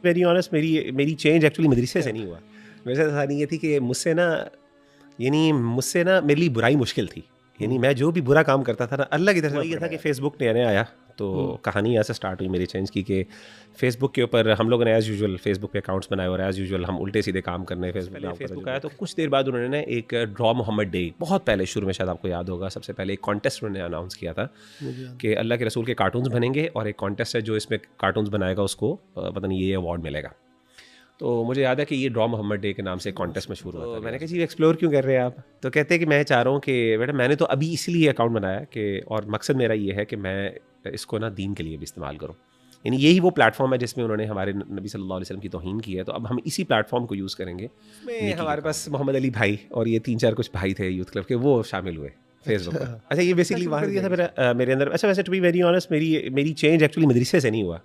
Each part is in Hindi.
वेरी ऑनेस्ट मेरी चेंज एक्चुअली मदरसे से नहीं हुआ। मेरे साथ कहानी ये थी कि मुझसे ना मेरे लिए बुराई मुश्किल थी। यानी मैं जो भी बुरा काम करता था ना, अल्लाह की तरफ से ये था कि फ़ेसबुक नया आया तो कहानी यहाँ से स्टार्ट हुई मेरी चेंज की कि फ़ेसबुक के ऊपर हम लोगों ने एज़ यूजुअल फ़ेसबुक पे अकाउंट्स बनाए और एज़ यूजुअल हम उल्टे सीधे काम करने फेसबुक आया। तो कुछ देर बाद उन्होंने ना एक ड्रॉ मोहम्मद डे, बहुत पहले शुरू में, शायद आपको याद होगा, सबसे पहले एक कॉन्टेस्ट उन्होंने अनाउंस किया था कि अल्लाह के रसूल के कार्टून्स बनेंगे और एक कॉन्टेस्ट है जो इसमें कार्टून्स बनाएगा उसको पता नहीं ये अवार्ड मिलेगा। तो मुझे याद है कि ये ड्रॉ मोहम्मद डे के नाम से कॉन्टेस्ट मशहूर हुआ था। मैंने कहा जी एक्सप्लोर क्यों कर रहे हैं आप? तो कहते हैं कि मैं चाह रहा हूँ कि बेटा मैंने तो अभी इसलिए अकाउंट बनाया कि, और मकसद मेरा ये है कि मैं इसको ना दीन के लिए भी इस्तेमाल करूँ। यानी यही वो प्लेटफॉर्म है जिसमें उन्होंने हमारे नबी सल्लल्लाहु अलैहि वसल्लम की तौहीन की है, तो अब हम इसी प्लेटफॉर्म को यूज़ करेंगे। हमारे पास मोहम्मद अली भाई और ये 3-4 कुछ भाई थे यूथ क्लब के, वो शामिल हुए फेसबुक पर। अच्छा ये बेसिकली वहाँ दिया था मेरे अंदर। अच्छा वैसे टू बी वेरी ऑनेस्ट मेरी चेंज एक्चुअली मदरसे से नहीं हुआ।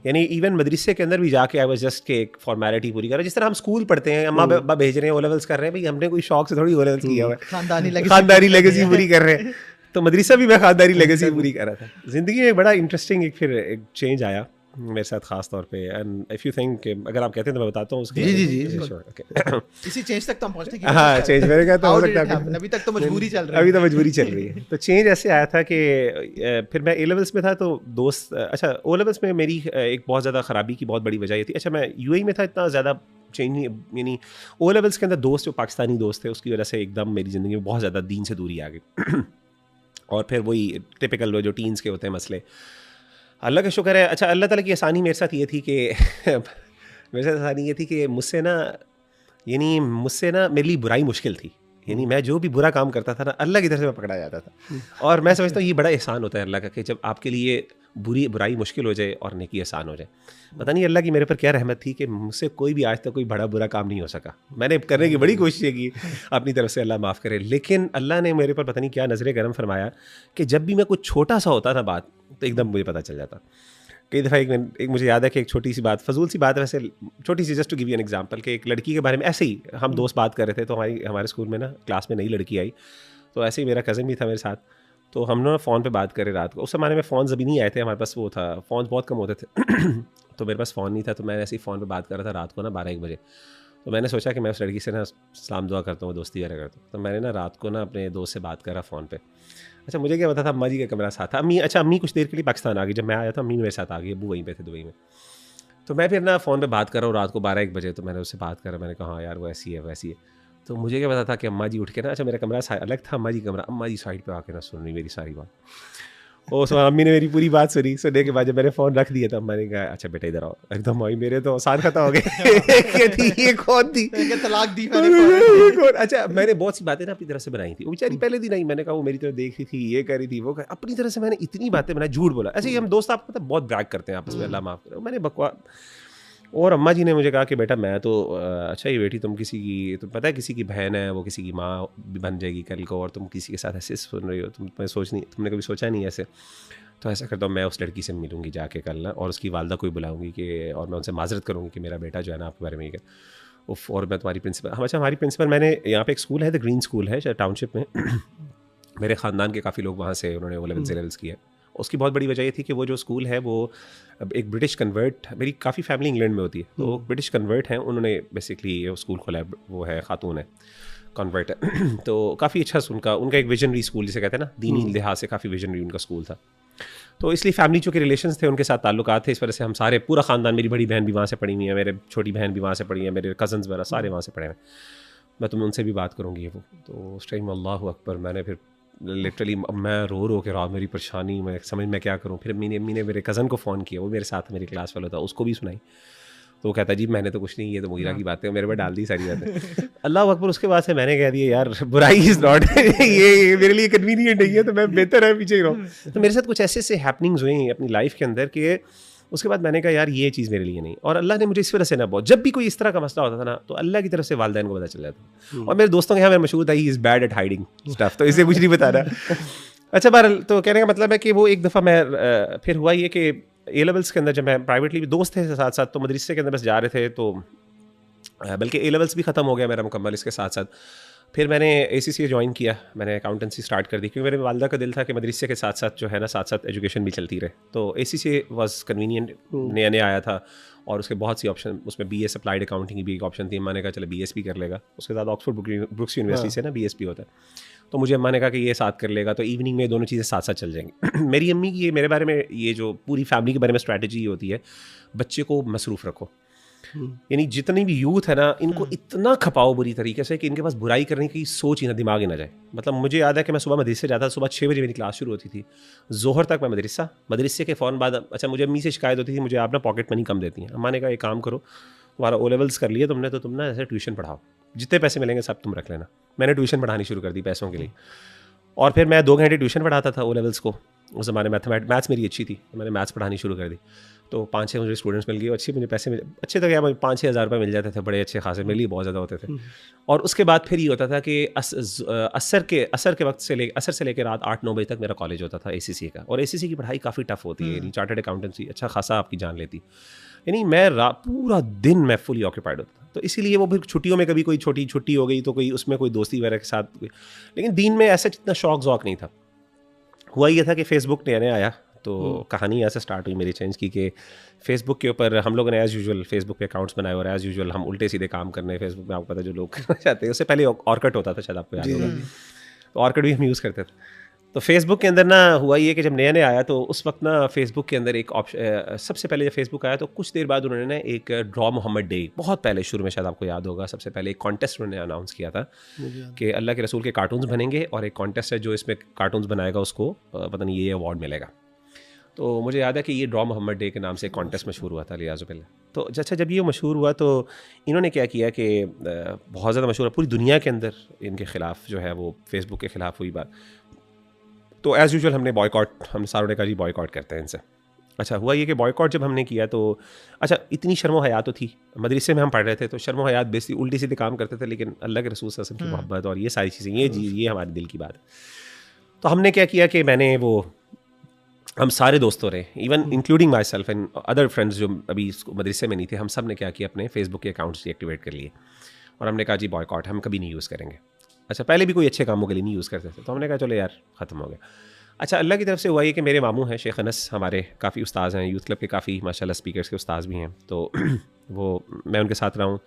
यानी इवन मदरसे के अंदर भी जाके आई वाज जस्ट के एक फॉर्मेलिटी पूरी कर रहा, जिस तरह हम स्कूल पढ़ते हैं, अम्मा पापा भेज रहे हैं, ओ लेवल्स कर रहे हैं, भाई हमने कोई शौक से थोड़ी ओ लेवल्स किया हुआ है, खानदानी लेगेसी पूरी कर रहे हैं। तो मदरसा भी मैं खानदानी लेगेसी पूरी कर रहा था। ज़िंदगी में बड़ा इंटरेस्टिंग एक चेंज आया मेरे साथ ख़ास तौर पे। एंड इफ़ यू थिंक, अगर आप कहते हैं तो मैं बताता हूँ उसके। जी इसी चेंज तक तो हम पहुंचते हैं। हाँ चेंज मेरे का तो हो सकता है, अभी तक तो मजबूरी चल रही है। अभी तो मजबूरी चल रही है। तो चेंज ऐसे आया था कि फिर मैं ए लेवल्स में था तो दोस्त, अच्छा ओ लेवल्स में मेरी एक बहुत ज़्यादा ख़राबी की बहुत बड़ी वजह ये थी, अच्छा मैं यूएई में था, इतना ज़्यादा चेंज नहीं, यानी ओ लेवल्स के अंदर दोस्त जो पाकिस्तानी दोस्त थे उसकी वजह से एकदम मेरी ज़िंदगी में बहुत ज़्यादा दीन से दूरी आ गई। और फिर वही टिपिकल जो टीन्स के होते हैं मसले। अल्लाह का शुक्र है, अच्छा अल्लाह ताला की आसानी मेरे साथ ये थी कि मेरे साथ आसानी ये थी कि मुझसे ना मेरे लिए बुराई मुश्किल थी। यानी मैं जो भी बुरा काम करता था ना, अल्लाह की तरफ से मैं पकड़ा जाता था। और मैं समझता हूँ ये बड़ा एहसान होता है अल्लाह का कि जब आपके लिए बुराई मुश्किल हो जाए और नेकी आसान हो जाए। पता नहीं अल्लाह की मेरे पर क्या रहमत थी कि मुझसे कोई भी आज तक कोई बड़ा बुरा काम नहीं हो सका। मैंने करने की बड़ी कोशिश की अपनी तरफ से, अल्लाह माफ़ करे, लेकिन अल्लाह ने मेरे पर पता नहीं क्या नज़र करम फरमाया कि जब भी मैं कुछ छोटा सा होता था बात, तो एकदम मुझे पता चल जाता। कई दफ़ा एक मुझे याद है कि एक छोटी सी बात, फजूल सी बात है वैसे, छोटी सी, just to give you an example, कि एक लड़की के बारे में ऐसे ही हम दोस्त बात कर रहे थे, तो हमारे स्कूल में ना क्लास में नई लड़की आई, तो ऐसे ही मेरा कज़न भी था मेरे साथ, तो हम लोग फ़ोन पे बात करे रात को। उस ज़माने में फ़ोन अभी नहीं आए थे हमारे पास, वो था फ़ोन बहुत कम होते थे तो मेरे पास फ़ोन नहीं था, तो मैं ऐसे ही फ़ोन पे बात कर रहा था रात को ना 12-1 बजे। तो मैंने सोचा कि मैं उस लड़की से ना सलाम दुआ करता हूँ, दोस्ती वगैरह करता हूँ। तो मैंने ना रात को ना अपने दोस्त से बात करा फ़ोन पे। अच्छा मुझे क्या पता था, अम्मा जी का कमरा साथ था। अम्मी कुछ देर के लिए पाकिस्तान आ गई, जब मैं आया था अम्मी मेरे साथ आ गई, अब्बू वहीं पे थे दुबई में। तो मैं फिर ना फ़ोन पे बात कर रहा हूँ रात को 12-1 बजे, तो मैंने उससे बात करा, मैंने कहा हाँ यार वो ऐसी है वैसी है। तो मुझे क्या पता था कि अम्मा जी उठ के ना, अच्छा मेरा कमरा अलग था, अम्मा जी कमरा, अम्मा जी साइड पे आके ना सुन रही मेरी सारी बात। ओ सो अम्मी ने मेरी पूरी बात सुनने के बाद जब मैंने फ़ोन रख दिया, तो अम्मा ने कहा अच्छा बेटा इधर आओ। एकदम आई, मेरे तो साथ खत्म हो गए। ये कौन थी, तलाक दी मैंने। अच्छा मैंने बहुत सी बातें ना अपनी तरफ से बनाई थी, वो बेचारी पहले दिन आई, मैंने कहा वो मेरी तरफ देख रही थी, ये कर रही थी, वो अपनी तरफ से मैंने इतनी बातें बनाई, झूठ बोला। ऐसे ही हम दोस्त आपको पता बहुत ब्रैग करते हैं आपस में, अल्लाह माफ़ करे, मैंने बकवास। और अम्मा जी ने मुझे कहा कि बेटा मैं तो अच्छा ये बेटी, तुम पता है किसी की बहन है, वो किसी की माँ भी बन जाएगी कल को, और तुम किसी के साथ ऐसे सुन रही हो, तुमने कभी सोचा नहीं ऐसे। तो ऐसा करता हूँ, मैं उस लड़की से मिलूंगी जाके कल ना, और उसकी वालदा को भी बुलाऊंगी कि, और मैं उनसे माजरत करूँगी कि मेरा बेटा जो है ना आपके बारे में ये उफ, और मैं तुम्हारी प्रिंसिपल, अच्छा हमारी प्रिंसिपल, मैंने यहाँ पे एक स्कूल है, द ग्रीन स्कूल है टाउनशिप में मेरे ख़ानदान के काफ़ी लोग वहाँ से, उन्होंने वो लेवल्स किया। उसकी बहुत बड़ी वजह ये थी कि वो जो स्कूल है वो एक ब्रिटिश कन्वर्ट, मेरी काफ़ी फैमिली इंग्लैंड में होती है, तो ब्रिटिश कन्वर्ट हैं, उन्होंने बेसिकली ये स्कूल खोला है, वो है खातून है, कन्वर्ट है। तो काफ़ी अच्छा उनका एक विजनरी स्कूल जिसे कहते हैं ना, दीनी लिहाज से काफ़ी विजनरी उनका स्कूल था। तो इसलिए फैमिली चूँकि रिलेशंस थे, उनके साथ ताल्लुकात थे, इस वजह से हम सारे, पूरा ख़ानदान, मेरी बड़ी बहन भी वहाँ से पढ़ी हुई है, मेरे छोटी बहन भी वहाँ से पढ़ी है, मेरे कज़न्स वगैरह सारे वहाँ से पढ़े हैं। मैं उनसे भी बात करूँगी वो। तो उस टाइम अल्लाह अकबर, मैंने फिर लिटरली मैं रो के रहा, मेरी परेशानी, मैं समझ में क्या करूँ। फिर अम्मी ने मेरे कज़न को फ़ोन किया, वो मेरे साथ मेरी क्लास वाला था, उसको भी सुनाई। तो वो कहता जी मैंने तो कुछ नहीं, ये तो मुगीरा की बातें, मेरे पे डाल दी सारी बातें। अल्लाह अकबर। उसके बाद से मैंने कह दिया यार बुराई इज़ नॉट ये मेरे लिए कन्वीनियंट नहीं है, तो मैं बेहतर है पीछे ही रहूँ। तो मेरे साथ कुछ ऐसे हैपनिंग्स हुई अपनी लाइफ के अंदर कि उसके बाद मैंने कहा यार ये चीज़ मेरे लिए नहीं। और अल्लाह ने मुझे इस वजह से ना, बहुत जब भी कोई इस तरह का मसला होता था ना, तो अल्लाह की तरफ से वालिदैन को पता चल जाता। और मेरे दोस्तों के यहाँ मेरा मशहूर था, he is bad at hiding stuff, तो इसे कुछ नहीं बताना। अच्छा बहरहाल, तो कहने का मतलब है कि वो एक दफ़ा मैं फिर हुआ ये कि ए लेवल्स के अंदर जब मैं प्राइवेटली भी दोस्त थे साथ साथ, तो मदरसे के अंदर बस जा रहे थे, तो बल्कि ए लेवल्स भी ख़त्म हो गया मेरा मुकम्मल, इसके साथ साथ फिर मैंने ACCA ज्वाइन किया, मैंने अकाउंटेंसी स्टार्ट कर दी, क्योंकि मेरे वालदा का दिल था कि मदरसे के साथ साथ जो है ना, साथ साथ एजुकेशन भी चलती रहे। तो ACCA वाज कन्वीनियंट, नया नया आया था, और उसके बहुत सी ऑप्शन, उसमें BS अप्लाइड अकाउंटिंग की भी एक ऑप्शन थी। मैंने कहा चलो BSP कर लेगा, उसके साथ ऑक्सफोर्ड ब्रुक्स यूनिवर्सिटी से ना BSP होता है, तो मुझे अम्मा ने कहा कि ये साथ कर लेगा, तो इवनिंग में दोनों चीज़ें साथ साथ चल जाएंगी। मेरी अम्मी की ये मेरे बारे में, ये जो पूरी फैमिली के बारे में स्ट्रैटेजी होती है, बच्चे को मसरूफ़ रखो। यानी जितनी भी यूथ है ना, इनको इतना खपाओ बुरी तरीके से कि इनके पास बुराई करने की सोच ही ना, दिमाग ही ना जाए। मतलब मुझे याद है कि मैं सुबह मदरसे जाता, सुबह 6 बजे मेरी क्लास शुरू होती थी, जोहर तक मैं मदरसे के फ़ौरन बाद, अच्छा मुझे अम्मी से शिकायत होती थी, मुझे आप ना पॉकेट मनी कम देती हैं। अम्मा ने कहा एक काम करो, तुम्हारा O लेवल्स कर लिए तुमने, तो तुम ना ऐसे ट्यूशन पढ़ाओ, जितने पैसे मिलेंगे सब तुम रख लेना। मैंने ट्यूशन पढ़ानी शुरू कर दी पैसों के लिए, और फिर मैं 2 घंटे ट्यूशन पढ़ाता था O लेवल्स को। उस ज़माने मैथ्स मेरी अच्छी थी, मैंने मैथ्स पढ़ानी शुरू कर दी, तो 5-6 मुझे स्टूडेंट्स मिल गए, अच्छे मुझे पैसे मिले, अच्छे तो क्या 5-6 हज़ार रुपये मिल जाते थे, बड़े अच्छे खासे, मेरे लिए बहुत ज़्यादा होते थे। और उसके बाद फिर ये होता था कि असर के वक्त से असर से लेकर रात 8-9 बजे तक मेरा कॉलेज होता था ACC का, और ACC की पढ़ाई काफ़ी टफ होती है, यानी चार्टर्ड अकाउंटेंसी अच्छा खासा आपकी जान लेती, यानी मैं पूरा दिन मैं फुली ऑक्यूपाइड होता था। तो इसीलिए वो फिर छुट्टियों में कभी कोई छोटी छुट्टी हो गई तो कोई उसमें कोई दोस्ती वगैरह के साथ, लेकिन दिन में ऐसा जितना शौक ज़ौक नहीं था। हुआ ये था कि फ़ेसबुक नया ऐसा, तो कहानी ऐसे स्टार्ट हुई मेरी चेंज की, कि फ़ेसबुक के ऊपर हम लोगों ने एज़ यूजुअल फ़ेसबुक पे अकाउंट्स बनाए, और एज़ यूजुअल हम उल्टे सीधे काम करने फ़ेसबुक में, आपको पता है जो लोग करना चाहते हैं। उससे पहले ऑर्कट होता था, शायद आपको याद होगा, तो ऑर्कट भी हम यूज़ करते थे। तो फेसबुक के अंदर ना हुआ ये कि जब नया नया आया, तो उस वक्त ना फेसबुक के अंदर एक ऑप्शन, सबसे पहले जब फेसबुक आया तो कुछ देर बाद उन्होंने ना एक ड्रॉ मोहम्मद डे, बहुत पहले शुरू में, शायद आपको याद होगा, सबसे पहले एक कॉन्टेस्ट उन्होंने अनाउंस किया था कि अल्लाह के रसूल के कार्टून्स बनेंगे, और एक कॉन्टेस्ट है, जो इसमें कार्टून्स बनाएगा उसको पता नहीं ये अवार्ड मिलेगा। तो मुझे याद है कि ये ड्रॉ मोहम्मद डे के नाम से एक कॉन्टेस्ट मशहूर हुआ था, लियाज़ुबिल्लाह। तो अच्छा, जब ये मशहूर हुआ तो इन्होंने क्या किया कि बहुत ज़्यादा मशहूर है पूरी दुनिया के अंदर, इनके ख़िलाफ़ जो है वो फेसबुक के ख़िलाफ़ हुई बात। तो एज़ यूजुअल हमने बॉयकॉट, हम सारों ने कहा जी बॉयकॉट करते हैं इनसे। अच्छा, हुआ ये कि बॉयकॉट जब हमने किया तो अच्छा, इतनी शर्म हया तो थी, मदरसे में हम पढ़ रहे थे, तो शर्म हया बेसिकली उल्टी सीधे काम करते थे, लेकिन अल्लाह के रसूल सल्लल्लाहु अलैहि वसल्लम की मोहब्बत और ये सारी चीज़ें, ये हमारे दिल की बात है। तो हमने क्या किया कि मैंने हम सारे दोस्तों ने, even including my self and other friends जो अभी मदरसे में नहीं थे, हम सब ने क्या किया, अपने फेसबुक के अकाउंट्स डीएक्टिवेट कर लिए, और हमने कहा जी बॉयकॉट हम कभी नहीं यूज़ करेंगे। अच्छा, पहले भी कोई अच्छे कामों के लिए नहीं यूज़ करते थे, तो हमने कहा चलो यार ख़त्म हो गया। अच्छा, अल्लाह की तरफ से हुआ ये कि मेरे मामू हैं शेख अनस, हमारे काफ़ी उस्ताद हैं, यूथ क्लब के काफ़ी माशाल्लाह स्पीकर्स के उस्ताद भी हैं, तो वो मैं उनके साथ रहा हूँ।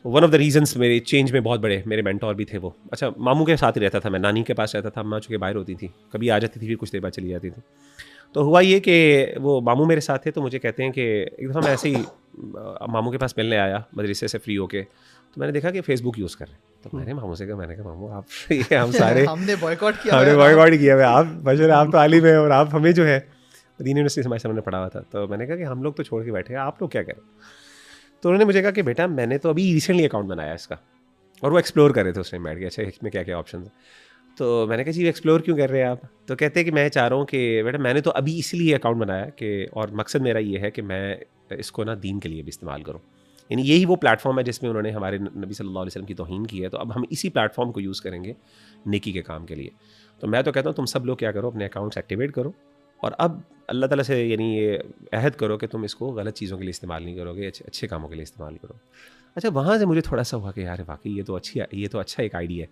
वन ऑफ द रीजंस मेरे चेंज में बहुत बड़े मेरे मेंटोर भी थे वो। अच्छा, मामू के साथ ही रहता था मैं, नानी के पास रहता था, अम्मा चूँकि बाहर होती थी, कभी आ जाती थी, फिर कुछ देर बाद चली जाती थी। तो हुआ ये कि वो मामू मेरे साथ थे, तो मुझे कहते हैं कि एक दफ़ा मैं ऐसे ही मामू के पास मिलने आया मदरसे से फ्री होके, तो मैंने देखा कि फेसबुक यूज़ कर रहे हैं। तो मैंने मामू से कहा, मैंने कहा मामू आप ये हम सारे हमने बॉयकॉट किया, हमने बॉयकॉट किया है, आप बशर आप तो आलिम हैं, और आप हमें जो है दीन यूनिवर्सिटी से हमारे सामने पढ़ा हुआ था। तो मैंने कहा कि हम लोग तो छोड़ के बैठे हैं, आप लोग क्या करें। तो उन्होंने मुझे कहा कि बेटा मैंने तो अभी रिसेंटली अकाउंट बनाया इसका, और वो एक्सप्लोर कर रहे थे उस टाइम बैठ के, अच्छा इसमें क्या क्या ऑप्शन है। तो मैंने कहा जी एक्सप्लोर क्यों कर रहे हैं आप। तो कहते हैं कि मैं चाह रहा हूँ कि बेटा मैंने तो अभी इसलिए अकाउंट बनाया कि, और मकसद मेरा ये है कि मैं इसको ना दीन के लिए भी इस्तेमाल करूँ, यानी यही वो प्लेटफॉर्म है जिसमें उन्होंने हमारे नबी सल्लल्लाहु अलैहि वसल्लम की तौहीन की है, तो अब हम इसी प्लेटफॉर्म को यूज़ करेंगे नेकी के काम के लिए। तो मैं तो कहता हूँ तुम सब लोग क्या करो, अपने अकाउंट्स एक्टिवेट करो, और अब अल्लाह ताला से यानी ये अहद करो कि तुम इसको गलत चीज़ों के लिए इस्तेमाल नहीं करोगे, अच्छे कामों के लिए इस्तेमाल करो। अच्छा, वहाँ से मुझे थोड़ा सा हुआ कि यार वाकई ये तो अच्छा एक आइडिया है।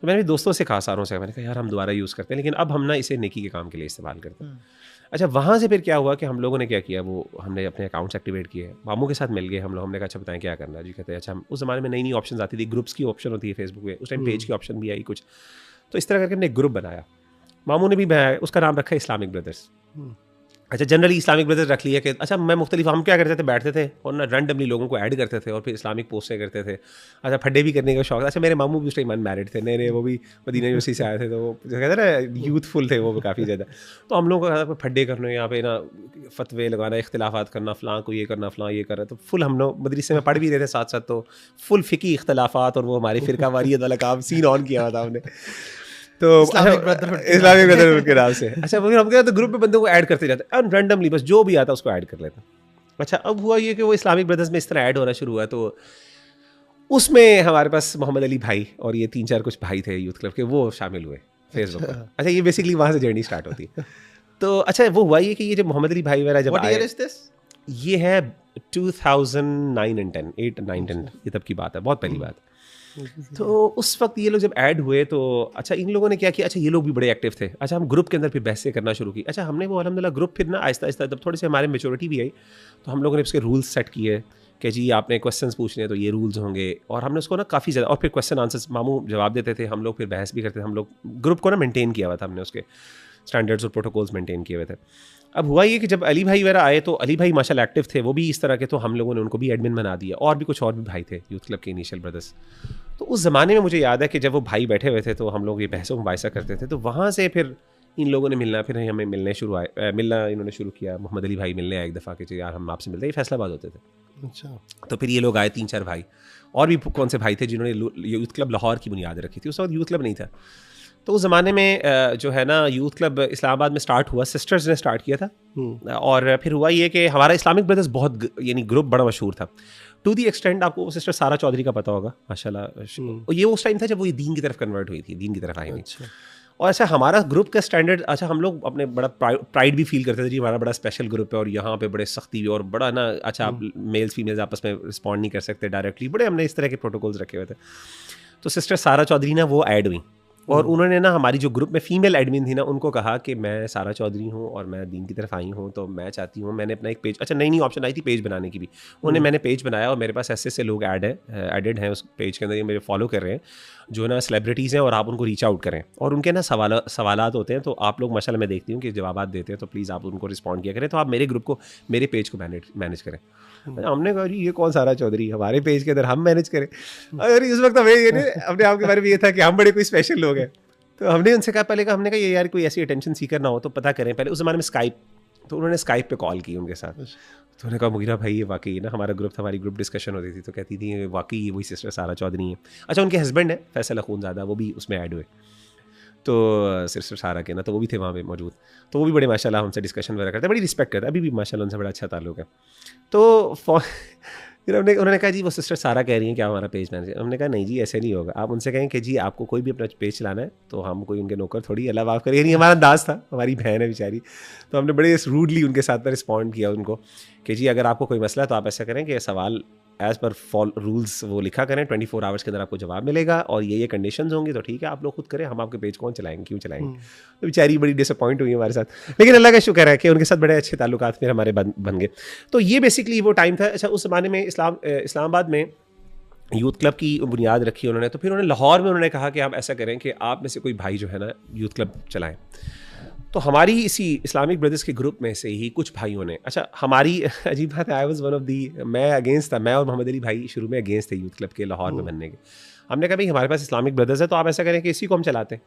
तो मैंने भी दोस्तों से कहा, सारों से, मैंने कहा यार हम दोबारा यूज़ करते हैं, लेकिन अब हम ना इसे नेकी के काम के लिए इस्तेमाल करते हैं। अच्छा, वहाँ से फिर क्या हुआ कि हम लोगों ने क्या किया, वो हमने अपने अकाउंट्स एक्टिवेट किए, मामू के साथ मिल गए हम लोग, हमने कहा अच्छा बताएं क्या करना है जी। कहते हैं अच्छा, उस ज़माने में नई नई ऑप्शन आती थी, ग्रुप्स की ऑप्शन होती है फेसबुक पे, उस टाइम पेज की ऑप्शन भी आई कुछ, तो इस तरह करके हमने एक ग्रुप बनाया, मामू ने भी बनाया, उसका नाम रखा इस्लामिक ब्रदर्स। अच्छा, जनरली इस्लामिक ब्रदर्स रख लिया कि अच्छा मैं मुख्तलिफ, हम क्या करते थे, बैठते थे और ना रैंडमली लोगों को ऐड करते थे और फिर इस्लामिक पोस्टें करते थे। अच्छा, फड्डे भी करने का शौक। अच्छा, मेरे मामू भी उस टाइम अनमैरिड थे, नए वो भी मदीना यूनिवर्सिटी से आए थे, तो वो कहते हैं ना यूथफुल थे वो काफ़ी ज़्यादा। तो हम लोग को फड्डे करने, यहाँ पे ना फतवे लगाना, इख्तिलाफात करना, फ़लाँ को ये करना, फ़लाँ ये कर रहा, तो फुल हम लोग मदरसे में पढ़ भी रहे थे साथ साथ, तो फुल फ़िकी इख्तिलाफात और वो हमारी फ़िरका वारियत वाला काम सीन ऑन किया हुआ था हमने, तो इस्लामिक ब्रदरहुड के नाम से। अच्छा, फिर हम क्या, तो ग्रुप में बंदों को ऐड करते जाते हैं रैंडमली, बस जो भी आता उसको ऐड कर लेते। अच्छा, अब हुआ ये कि वो इस्लामिक ब्रदर्स में इस तरह ऐड होना शुरू हुआ, तो उसमें हमारे पास मोहम्मद अली भाई और ये 3-4 कुछ भाई थे यूथ क्लब के, वो शामिल हुए फेसबुक पर। अच्छा, ये बेसिकली वहाँ से जर्नी स्टार्ट होती है। तो अच्छा, वो हुआ ये कि ये जब मोहम्मद अली भाई वगैरह जब आए, ये है 2009 and 10, 8, 9, 10 ये तब की बात है, बहुत पहली बात। तो उस वक्त ये लोग जब ऐड हुए तो अच्छा इन लोगों ने क्या किया, अच्छा ये लोग भी बड़े एक्टिव थे, अच्छा हम ग्रुप के अंदर फिर बहसें करना शुरू की। अच्छा हमने वो अल्हम्दुलिल्लाह ग्रुप फिर ना आहिस्ता आहिस्ता जब थोड़े से हमारे मेच्योरिटी भी आई तो हम लोगों ने उसके रूल्स सेट किए कि जी आपने क्वेश्चंस पूछने हैं तो ये रूल्स होंगे, और हमने उसको ना काफ़ी ज़्यादा, और फिर क्वेश्चन आंसर्स मामू जवाब देते थे, हम लोग फिर बहस भी करते थे, हम लोग ग्रुप को ना मेंटेन किया हुआ था, हमने उसके स्टैंडर्ड्स और प्रोटोकॉल्स मेंटेन किए हुए थे। अब हुआ ये कि जब अली भाई वगैरह आए तो अली भाई माशाल्लाह एक्टिव थे, वो भी इस तरह के, तो हम लोगों ने उनको भी एडमिन बना दिया, और भी कुछ और भी भाई थे यूथ क्लब के इनिशियल ब्रदर्स। तो उस ज़माने में मुझे याद है कि जब वो भाई बैठे हुए थे तो हम लोग ये बहसों मुबाहिसा करते थे, तो वहाँ से फिर इन लोगों ने मिलना, फिर हमें मिलना इन्होंने शुरू किया। मोहम्मद अली भाई मिलने आए एक दफ़ा कि यार हम आपसे मिलते हैं, ये फैसलाबाद होते थे। अच्छा, तो फिर ये लोग आए 3-4 भाई, और भी कौन से भाई थे जिन्होंने यूथ क्लब लाहौर की बुनियाद रखी थी। उस वक्त यूथ क्लब नहीं था, तो उस ज़माने में जो है ना यूथ क्लब इस्लामाबाद में स्टार्ट हुआ, सिस्टर्स ने स्टार्ट किया था। और फिर हुआ ये कि हमारा इस्लामिक ब्रदर्स बहुत यानी ग्रुप बड़ा मशहूर था, टू दी एक्सटेंड आपको सिस्टर सारा चौधरी का पता होगा माशाल्लाह। ये उस टाइम था जब वो दीन की तरफ कन्वर्ट हुई थी, दीन की तरफ आई थी। अच्छा, और अच्छा हमारा ग्रुप का स्टैंडर्ड, अच्छा हम लोग अपने बड़ा प्राइड भी फील करते थे जी हमारा बड़ा स्पेशल ग्रुप है, और यहाँ पे बड़े सख्ती भी, और बड़ा ना अच्छा आप मेल्स फीमेल्स आपस में रिस्पॉन्ड नहीं कर सकते डायरेक्टली, बड़े हमने इस तरह के प्रोटोकॉल्स रखे हुए थे। तो सिस्टर सारा चौधरी ना वो ऐड हुई, और उन्होंने ना हमारी जो ग्रुप में फीमेल एडमिन थी ना उनको कहा कि मैं सारा चौधरी हूँ और मैं दीन की तरफ आई हूँ, तो मैं चाहती हूँ, मैंने अपना एक पेज, अच्छा नई ऑप्शन आई थी पेज बनाने की भी, उन्हें मैंने पेज बनाया और मेरे पास ऐसे लोग एडेड हैं उस पेज के अंदर, ये मेरे फॉलो कर रहे हैं जो ना सेलिब्रिटीज़ हैं, और आप उनको रीच आउट करें, और उनके ना सवालात होते हैं, तो आप लोग माशाल्लाह मैं देखती हूँ कि जवाब देते हैं, तो प्लीज़ आप उनको रिस्पॉन्ड किया करें, तो आप मेरे ग्रुप को, मेरे पेज को मैनेज करें। हमने कहा जी ये कौन सारा चौधरी, हमारे पेज के अंदर हम मैनेज करें। अरे उस वक्त हमें ये अपने आप के बारे में ये था कि हम बड़े कोई स्पेशल लोग हैं, तो हमने उनसे कहा पहले हमने कहा ये यार कोई ऐसी अटेंशन सीकर ना हो तो पता करें पहले। उस ज़माने में स्काइप, तो उन्होंने स्काइप पे कॉल की उनके साथ, तो उन्होंने कहा मुगीरा भाई ये वाकई ना हमारा ग्रुप था, हमारी ग्रुप डिस्कशन होती थी, तो कहती थी वाकई ये वही सिस्टर सारा चौधरी है। अच्छा उनके हस्बैंड है फैसल अखूनज़ादा, वो भी उसमें ऐड हुए, तो सिस्टर सारा के ना, तो वो भी थे वहाँ पे मौजूद, तो वो भी बड़े माशाल्लाह हमसे डिस्कशन वगैरह करते हैं, बड़ी रिस्पेक्ट करते हैं, अभी भी माशाल्लाह उनसे बड़ा अच्छा ताल्लुक है। तो फिर उन्होंने कहा जी वो सिस्टर सारा कह रही हैं कि आप हमारा पेज मैनेज। हमने कहा नहीं जी ऐसे नहीं होगा, आप उनसे कहें कि जी आपको कोई भी अपना पेज चलाना है तो हम कोई उनके नौकर थोड़ी, अल्लाह माफ़ करिए, नहीं हमारा अंदाज़ था, हमारी बहन है बेचारी, तो हमने बड़े रूडली उनके साथ में रिस्पॉन्ड किया उनको कि जी अगर आपको कोई मसला है तो आप ऐसा करें कि सवाल एज़ पर रूल्स वो लिखा करें, 24 आवर्स के अंदर आपको जवाब मिलेगा, और ये कंडीशंस होंगी, तो ठीक है आप लोग खुद करें, हम आपके पेज कौन चलाएंगे, क्यों चलाएंगे। तो बेचारी बड़ी डिसअपॉइंट हुई हमारे साथ, लेकिन अल्लाह का शुक्र है कि उनके साथ बड़े अच्छे ताल्लुकात फिर हमारे बन गए। तो ये बेसिकली वो टाइम था। अच्छा उस ज़माने में इस्लामाबाद में यूथ क्लब की बुनियाद रखी उन्होंने, तो फिर उन्होंने लाहौर में उन्होंने कहा कि आप ऐसा करें कि आप में से कोई भाई जो है ना यूथ क्लब चलाएं। तो हमारी इसी इस्लामिक ब्रदर्स के ग्रुप में से ही कुछ भाइयों ने, अच्छा हमारी अजीब बात है, I was one of the, मैं अगेंस्ट था, मैं और मोहम्मद अली भाई शुरू में अगेंस्ट थे यूथ क्लब के लाहौर में बनने के। हमने कहा भाई हमारे पास इस्लामिक ब्रदर्स है तो आप ऐसा करें कि इसी को हम चलाते हैं।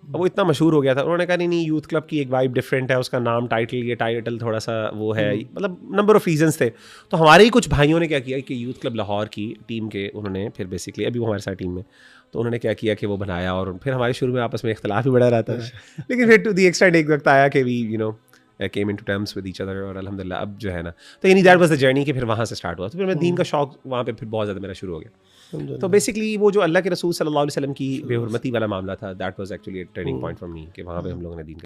अब वो इतना मशहूर हो गया था, उन्होंने कहा नहीं यूथ क्लब की एक वाइब डिफरेंट है, उसका नाम ये टाइटल थोड़ा सा वो है, मतलब नंबर ऑफ़ रीजंस थे। तो हमारे ही कुछ भाइयों ने क्या किया कि यूथ क्लब लाहौर की टीम के उन्होंने फिर बेसिकली, अभी वो हमारे साथ टीम में, तो उन्होंने क्या किया कि वो बनाया, और फिर हमारे शुरू में आपस में इख्तलाफ भी बड़ा रहता था, लेकिन फिर टू दी एक्सटेंड एक वक्त आया कि we came into terms with each other, और अल्हम्दुलिल्लाह अब जो है ना, तो यानी दैट वाज द जर्नी कि फिर वहाँ से स्टार्ट हुआ। तो फिर मैं दीन का शौक वहाँ पे फिर बहुत ज़्यादा मेरा शुरू हो गया। तो बेसिकली वो जो अल्लाह के रसूल सल्लल्लाहु अलैहि वसल्लम की बेहुरमती वाला मामला था, that was actually a turning point for me, कि वहाँ पे हम लोगों ने दीन